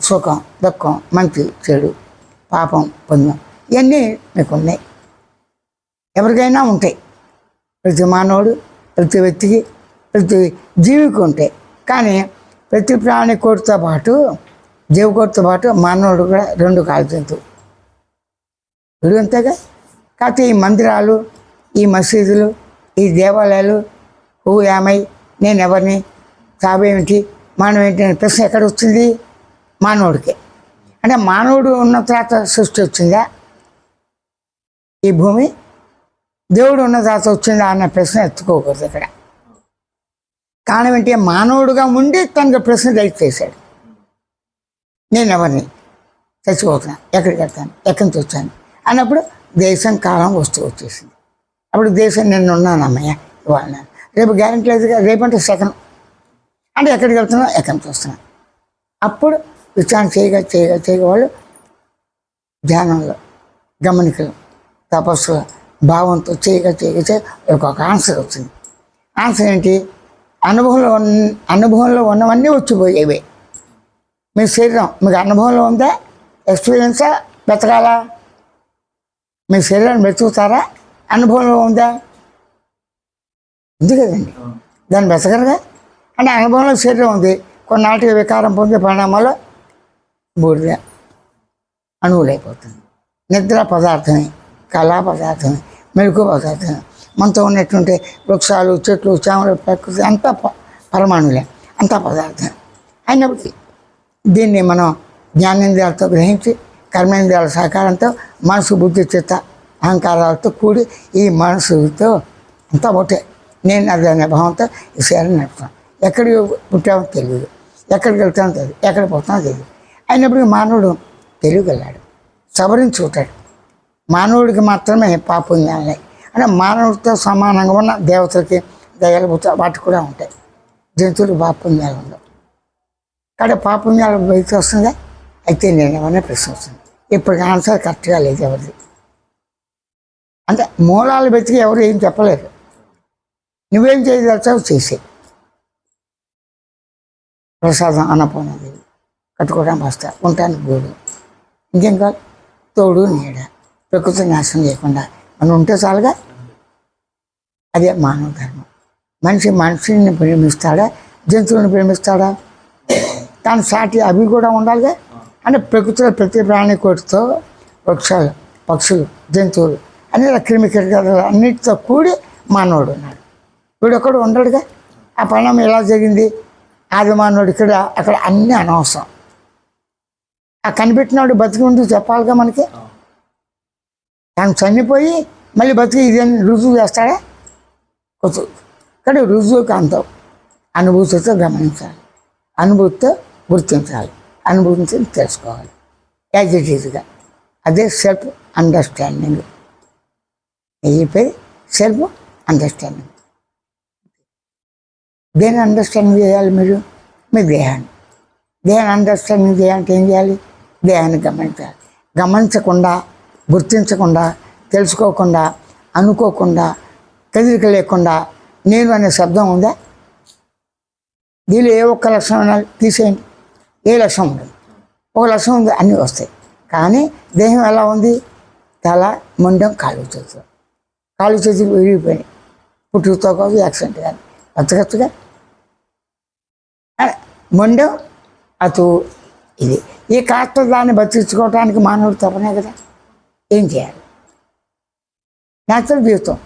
సుఖం దుఃఖం మంచి చెడు పాపం పుణ్యం ఇవన్నీ మీకు ఉన్నాయి. ఎవరికైనా ఉంటాయి. ప్రతి మానవుడు ప్రతి వ్యక్తికి ప్రతి జీవికి ఉంటాయి. కానీ ప్రతి ప్రాణి కోటితో పాటు జీవకోటితో పాటు మానవుడు కూడా రెండు కాలు జంతువు వీడు అంతేగా. కాకపోతే ఈ మందిరాలు ఈ మసీదులు ఈ దేవాలయాలు హూ యామై నేను ఎవరిని చావేమిటి మానవం ఏంటి అనే ప్రశ్న ఎక్కడ వచ్చింది? మానవుడికే. అంటే మానవుడు ఉన్న తర్వాత సృష్టి వచ్చిందా ఈ భూమి? దేవుడు ఉన్న తర్వాత వచ్చిందా అన్న ప్రశ్న ఎత్తుకోకూడదు ఇక్కడ. కారణం ఏంటి? మానవుడుగా ఉండి తనకు ప్రశ్న దయచేశాడు. నేను ఎవరిని? చచ్చిపోతున్నా, ఎక్కడికి వెళ్తాను, ఎక్కడి నుంచి వచ్చాను అన్నప్పుడు దేశం కాలం వస్తూ వచ్చేసింది. అప్పుడు దేశం నేను ఉన్నాను అమ్మయ్య ఇవాళ, రేపు గ్యారెంటీ లేదు. రేపంటే సెకండ్ అంటే ఎక్కడికి వెళ్తున్నా ఎక్కడి నుంచి వస్తున్నాను. అప్పుడు విచారణ చేయగా వాళ్ళు ధ్యానంలో గమనికలు తపస్సులో భావంతో చేయగా ఒక ఆన్సర్ వచ్చింది. ఆన్సర్ ఏంటి? అనుభవంలో ఉన్నవన్నీ వచ్చిపోయేవే. మీ శరీరం మీకు అనుభవంలో ఉందా? ఎక్స్పీరియన్సా? బ్రతకాలా? మీ శరీరాన్ని బ్రతుకుతారా? అనుభవంలో ఉందా? ఉంది కదండి, దాన్ని బ్రతకరుగా. అంటే అనుభవంలో శరీరం ఉంది, కొన్నాళ్ళకి వికారం పొందే పరిణామాల్లో బూడిద అణువులైపోతుంది. నిద్ర పదార్థమే, కళా పదార్థమే, మెలకు పదార్థమే. మనతో ఉన్నటువంటి వృక్షాలు చెట్లు చేమలు ప్రకృతి అంతా పరమాణులే, అంతా పదార్థం అయినప్పటికీ దీన్ని మనం జ్ఞానేంద్రియాలతో గ్రహించి కర్మేంద్రియాల సహకారంతో మనసు బుద్ధి చిత్త అహంకారాలతో కూడి ఈ మనసుతో అంతా ఒకటే నేను అది అనే భావంతో ఈ శరీరం నడుపుతాం. ఎక్కడికి పుట్టామో తెలియదు, ఎక్కడికి వెళ్తామో తెలియదు, ఎక్కడికి పోతామో తెలియదు. అయినప్పటికీ మానవుడు తెలియగలాడు, సవరించుకుంటాడు. మానవుడికి మాత్రమే పాపుణ్యాలే. అంటే మానవుడితో సమానంగా ఉన్న దేవతలకి దయాలు వాటికి కూడా ఉంటాయి. జంతువులకు పాపుణ్యాలు ఉండవు. కాబట్టి పాపుణ్యాలు బయటకు వస్తుందా? అయితే నేను ఎవరినే ప్రశ్న వస్తుంది. ఇప్పటికి ఆన్సర్ కరెక్ట్గా లేదు ఎవరిది. అంటే మూలాలు వెతికి ఎవరు ఏం చెప్పలేరు. నువ్వేం చేయదలుచావు చేసే. ప్రసాదం అన్నపూర్ణదేవి కట్టుకోవడం వస్తా ఉంటాను గూడు. ఇంకేం కాదు, తోడు నీడ, ప్రకృతి నాశనం చేయకుండా మనం ఉంటే చాలుగా. అదే మానవ ధర్మం. మనిషి మనిషిని ప్రేమిస్తాడా? జంతువులను ప్రేమిస్తాడా? దాని సాటి అవి కూడా ఉండాలిగా. అంటే ప్రకృతిలో ప్రతి ప్రాణి కోటితో వృక్షాలు పక్షులు జంతువులు అన్ని క్రిమికీటకాలు అన్నిటితో కూడి మానవుడు ఉన్నాడు. వీడొక్కడు ఉండడుగా. ఆ పరిణామం ఎలా జరిగింది? ఆది మానవుడు ఇక్కడ అక్కడ అన్నీ అనవసరం. ఆ కనిపెట్టినాడు బతికి ఉండి చెప్పాలిగా మనకి. తను చనిపోయి మళ్ళీ బతికి ఇదేని రుజువు చేస్తాడా? కొత్త కానీ రుజువుకి అంతం అనుభూతితో గమనించాలి, అనుభూతితో గుర్తించాలి, అనుభూతిని తెలుసుకోవాలి యాజ్ ఇట్ ఈజ్గా. అదే సెల్ఫ్ అండర్స్టాండింగ్. ఈ పేరు సెల్ఫ్ అండర్స్టాండింగ్. దేని అండర్స్టాండింగ్ చేయాలి మీరు? మీ దేహాన్ని. దేహాన్ని అండర్స్టాండింగ్ చేయాలంటే ఏం చేయాలి? దేహాన్ని గమనించాలి. గమనించకుండా, గుర్తించకుండా, తెలుసుకోకుండా, అనుకోకుండా, కదిలిక లేకుండా నేను అనే శబ్దం ఉందా? దీనిలో ఏ ఒక్క లక్షణం తీసేయండి, ఏ లక్షణం ఉండదు. ఒక లక్షణం ఉంది, అన్నీ వస్తాయి. కానీ దేహం ఎలా ఉంది? తల, మొండం, కాలు చేతులు. కాలు చేతులు విరిగిపోయినాయి. పుట్టుకతో కాదు, యాక్సిడెంట్ కానీ బతకచ్చుగా. మొండం అటు ఇది. ఈ కాస్త దాన్ని బతికించుకోవటానికి మానవుడు తప్పనే కదా. ఏం చేయాలి? న్యాచురల్ జీవితం.